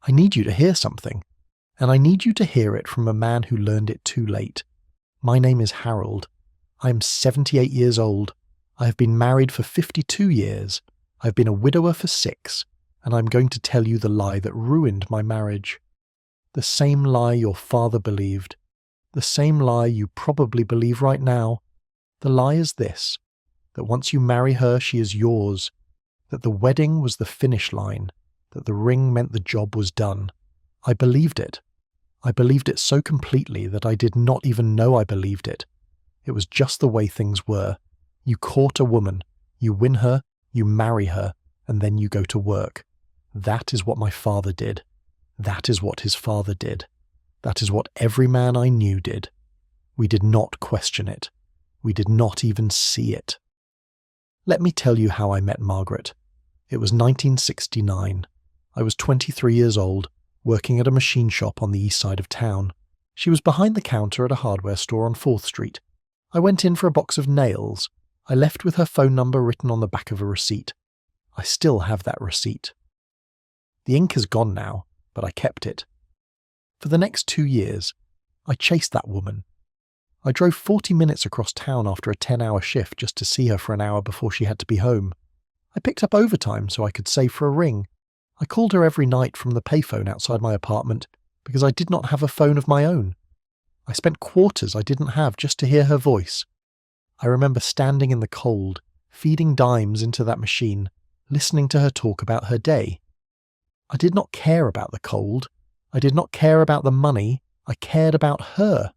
I need you to hear something, and I need you to hear it from a man who learned it too late. My name is Harold. I am 78 years old. I have been married for 52 years. I have been a widower for 6, and I am going to tell you the lie that ruined my marriage. The same lie your father believed. The same lie you probably believe right now. The lie is this, that once you marry her, she is yours, that the wedding was the finish line, that the ring meant the job was done. I believed it. I believed it so completely that I did not even know I believed it. It was just the way things were. You court a woman, you win her, you marry her, and then you go to work. That is what my father did. That is what his father did. That is what every man I knew did. We did not question it. We did not even see it. Let me tell you how I met Margaret. It was 1969. I was 23 years old, working at a machine shop on the east side of town. She was behind the counter at a hardware store on 4th Street. I went in for a box of nails. I left with her phone number written on the back of a receipt. I still have that receipt. The ink is gone now, but I kept it. For the next 2 years, I chased that woman. I drove 40 minutes across town after a 10-hour shift just to see her for an hour before she had to be home. I picked up overtime so I could save for a ring. I called her every night from the payphone outside my apartment because I did not have a phone of my own. I spent quarters I didn't have just to hear her voice. I remember standing in the cold, feeding dimes into that machine, listening to her talk about her day. I did not care about the cold. I did not care about the money. I cared about her.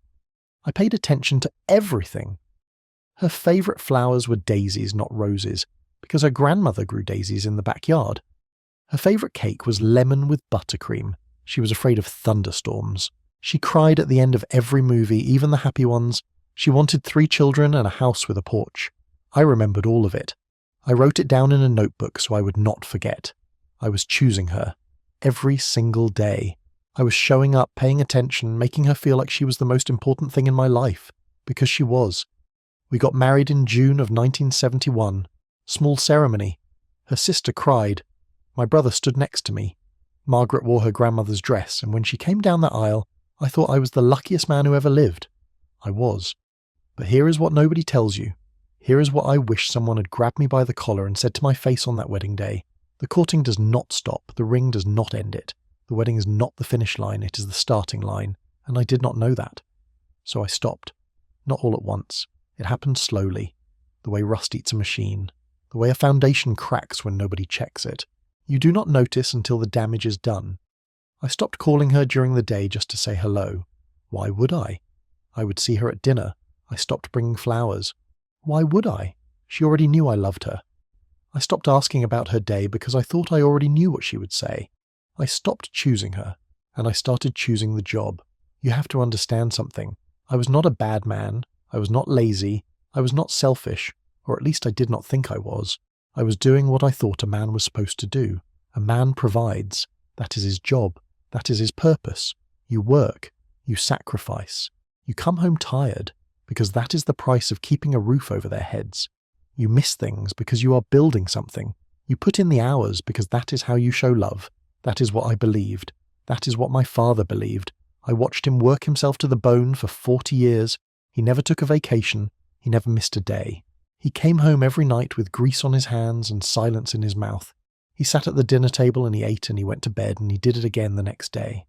I paid attention to everything. Her favourite flowers were daisies, not roses, because her grandmother grew daisies in the backyard. Her favourite cake was lemon with buttercream. She was afraid of thunderstorms. She cried at the end of every movie, even the happy ones. She wanted 3 children and a house with a porch. I remembered all of it. I wrote it down in a notebook so I would not forget. I was choosing her. Every single day. I was showing up, paying attention, making her feel like she was the most important thing in my life. Because she was. We got married in June of 1971. Small ceremony. Her sister cried. My brother stood next to me. Margaret wore her grandmother's dress, and when she came down the aisle, I thought I was the luckiest man who ever lived. I was. But here is what nobody tells you. Here is what I wish someone had grabbed me by the collar and said to my face on that wedding day. The courting does not stop. The ring does not end it. The wedding is not the finish line. It is the starting line. And I did not know that. So I stopped. Not all at once. It happened slowly. The way rust eats a machine. The way a foundation cracks when nobody checks it. You do not notice until the damage is done. I stopped calling her during the day just to say hello. Why would I? I would see her at dinner. I stopped bringing flowers. Why would I? She already knew I loved her. I stopped asking about her day because I thought I already knew what she would say. I stopped choosing her, and I started choosing the job. You have to understand something. I was not a bad man. I was not lazy. I was not selfish, or at least I did not think I was. I was doing what I thought a man was supposed to do. A man provides. That is his job. That is his purpose. You work. You sacrifice. You come home tired, because that is the price of keeping a roof over their heads. You miss things because you are building something. You put in the hours because that is how you show love. That is what I believed. That is what my father believed. I watched him work himself to the bone for 40 years. He never took a vacation. He never missed a day. He came home every night with grease on his hands and silence in his mouth. He sat at the dinner table and he ate and he went to bed and he did it again the next day.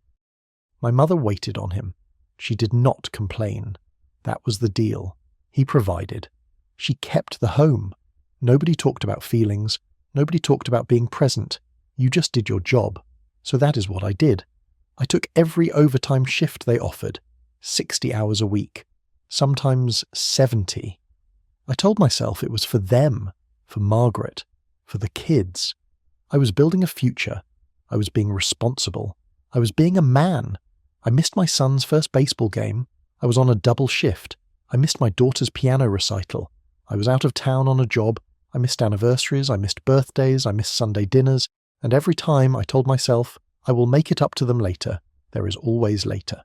My mother waited on him. She did not complain. That was the deal. He provided. She kept the home. Nobody talked about feelings. Nobody talked about being present. You just did your job. So that is what I did. I took every overtime shift they offered. 60 hours a week. Sometimes 70. I told myself it was for them, for Margaret, for the kids. I was building a future. I was being responsible. I was being a man. I missed my son's first baseball game. I was on a double shift. I missed my daughter's piano recital. I was out of town on a job. I missed anniversaries. I missed birthdays. I missed Sunday dinners. And every time I told myself, I will make it up to them later. There is always later.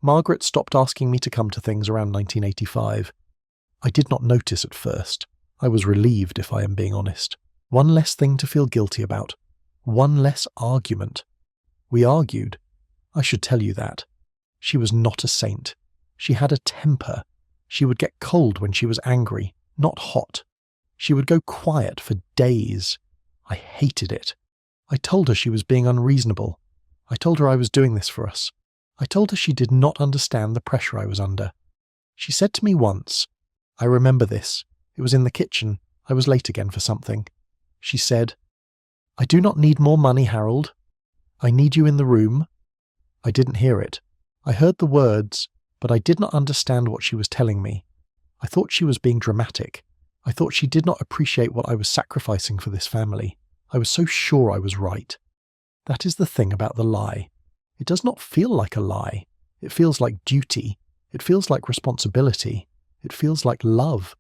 Margaret stopped asking me to come to things around 1985. I did not notice at first. I was relieved, if I am being honest. One less thing to feel guilty about. One less argument. We argued. I should tell you that. She was not a saint. She had a temper. She would get cold when she was angry, not hot. She would go quiet for days. I hated it. I told her she was being unreasonable. I told her I was doing this for us. I told her she did not understand the pressure I was under. She said to me once, I remember this, it was in the kitchen, I was late again for something. She said, I do not need more money, Harold. I need you in the room. I didn't hear it. I heard the words, but I did not understand what she was telling me. I thought she was being dramatic. I thought she did not appreciate what I was sacrificing for this family. I was so sure I was right. That is the thing about the lie. It does not feel like a lie. It feels like duty. It feels like responsibility. It feels like love.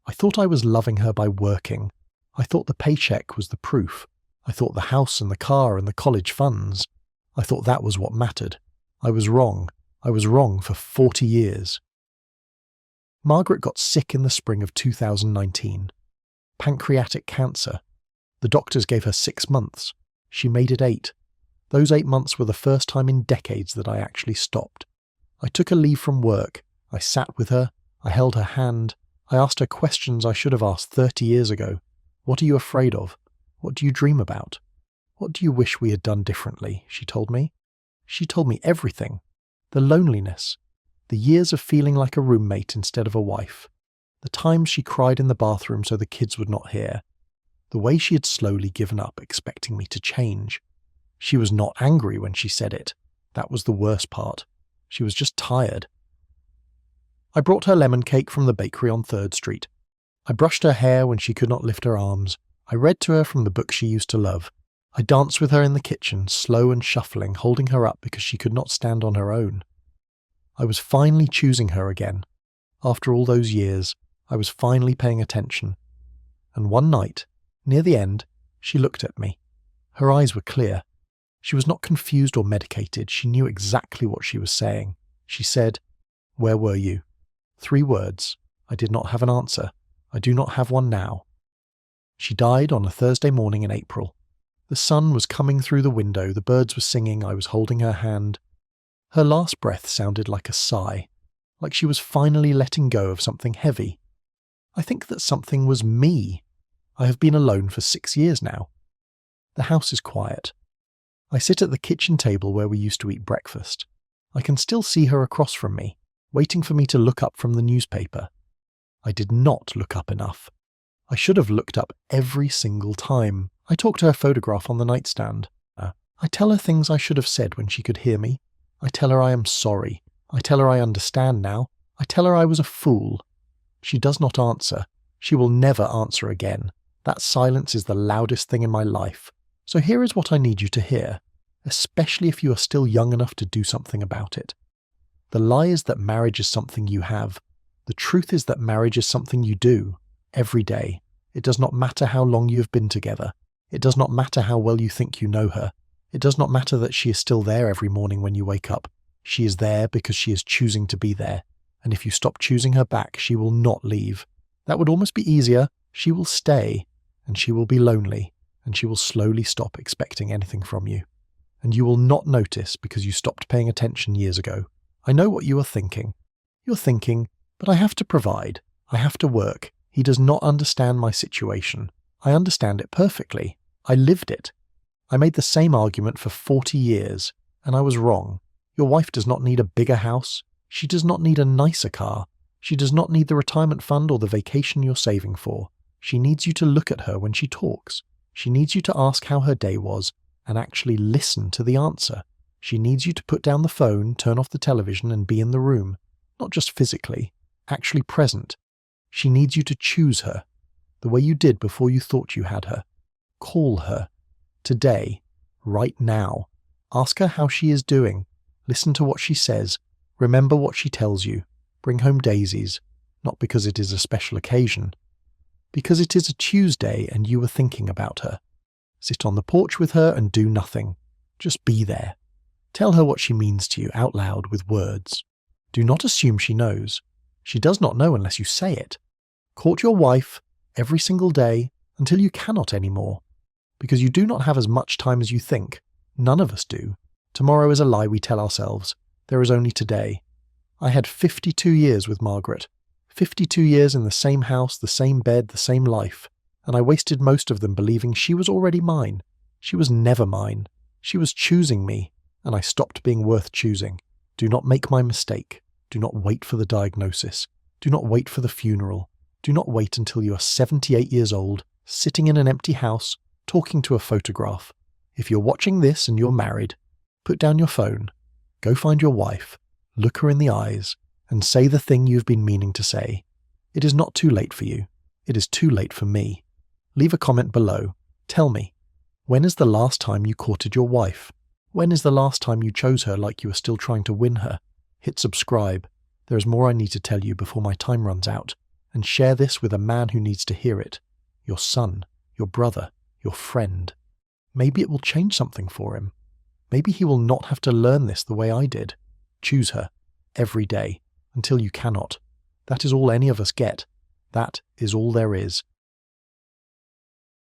I thought I was loving her by working. I thought the paycheck was the proof. I thought the house and the car and the college funds. I thought that was what mattered. I was wrong. I was wrong for 40 years. Margaret got sick in the spring of 2019. Pancreatic cancer. The doctors gave her 6 months. She made it 8. Those 8 months were the first time in decades that I actually stopped. I took a leave from work. I sat with her. I held her hand. I asked her questions I should have asked 30 years ago. What are you afraid of? What do you dream about? What do you wish we had done differently? She told me. She told me everything. The loneliness. The years of feeling like a roommate instead of a wife. The times she cried in the bathroom so the kids would not hear. The way she had slowly given up, expecting me to change. She was not angry when she said it. That was the worst part. She was just tired. I brought her lemon cake from the bakery on 3rd Street. I brushed her hair when she could not lift her arms. I read to her from the book she used to love. I danced with her in the kitchen, slow and shuffling, holding her up because she could not stand on her own. I was finally choosing her again. After all those years, I was finally paying attention. And one night, near the end, she looked at me. Her eyes were clear. She was not confused or medicated. She knew exactly what she was saying. She said, "Where were you?" 3 words. I did not have an answer. I do not have one now. She died on a Thursday morning in April. The sun was coming through the window, the birds were singing, I was holding her hand. Her last breath sounded like a sigh, like she was finally letting go of something heavy. I think that something was me. I have been alone for 6 years now. The house is quiet. I sit at the kitchen table where we used to eat breakfast. I can still see her across from me, waiting for me to look up from the newspaper. I did not look up enough. I should have looked up every single time. I talk to her photograph on the nightstand. I tell her things I should have said when she could hear me. I tell her I am sorry. I tell her I understand now. I tell her I was a fool. She does not answer. She will never answer again. That silence is the loudest thing in my life. So here is what I need you to hear, especially if you are still young enough to do something about it. The lie is that marriage is something you have. The truth is that marriage is something you do, every day. It does not matter how long you have been together. It does not matter how well you think you know her. It does not matter that she is still there every morning when you wake up. She is there because she is choosing to be there. And if you stop choosing her back, she will not leave. That would almost be easier. She will stay, and she will be lonely, and she will slowly stop expecting anything from you. And you will not notice because you stopped paying attention years ago. I know what you are thinking. You're thinking, but I have to provide. I have to work. He does not understand my situation. I understand it perfectly. I lived it. I made the same argument for 40 years, and I was wrong. Your wife does not need a bigger house. She does not need a nicer car. She does not need the retirement fund or the vacation you're saving for. She needs you to look at her when she talks. She needs you to ask how her day was and actually listen to the answer. She needs you to put down the phone, turn off the television, and be in the room. Not just physically, actually present. She needs you to choose her, the way you did before you thought you had her. Call her. Today. Right now. Ask her how she is doing. Listen to what she says. Remember what she tells you. Bring home daisies. Not because it is a special occasion. Because it is a Tuesday and you were thinking about her. Sit on the porch with her and do nothing. Just be there. Tell her what she means to you out loud with words. Do not assume she knows. She does not know unless you say it. Court your wife every single day until you cannot anymore, because you do not have as much time as you think. None of us do. Tomorrow is a lie we tell ourselves. There is only today. I had 52 years with Margaret. 52 years in the same house, the same bed, the same life. And I wasted most of them believing she was already mine. She was never mine. She was choosing me, and I stopped being worth choosing. Do not make my mistake. Do not wait for the diagnosis. Do not wait for the funeral. Do not wait until you are 78 years old, sitting in an empty house, talking to a photograph. If you're watching this and you're married, put down your phone, go find your wife, look her in the eyes, and say the thing you've been meaning to say. It is not too late for you. It is too late for me. Leave a comment below. Tell me, when is the last time you courted your wife? When is the last time you chose her like you were still trying to win her? Hit subscribe. There is more I need to tell you before my time runs out. And share this with a man who needs to hear it. Your son, your brother, your friend. Maybe it will change something for him. Maybe he will not have to learn this the way I did. Choose her, every day, until you cannot. That is all any of us get. That is all there is.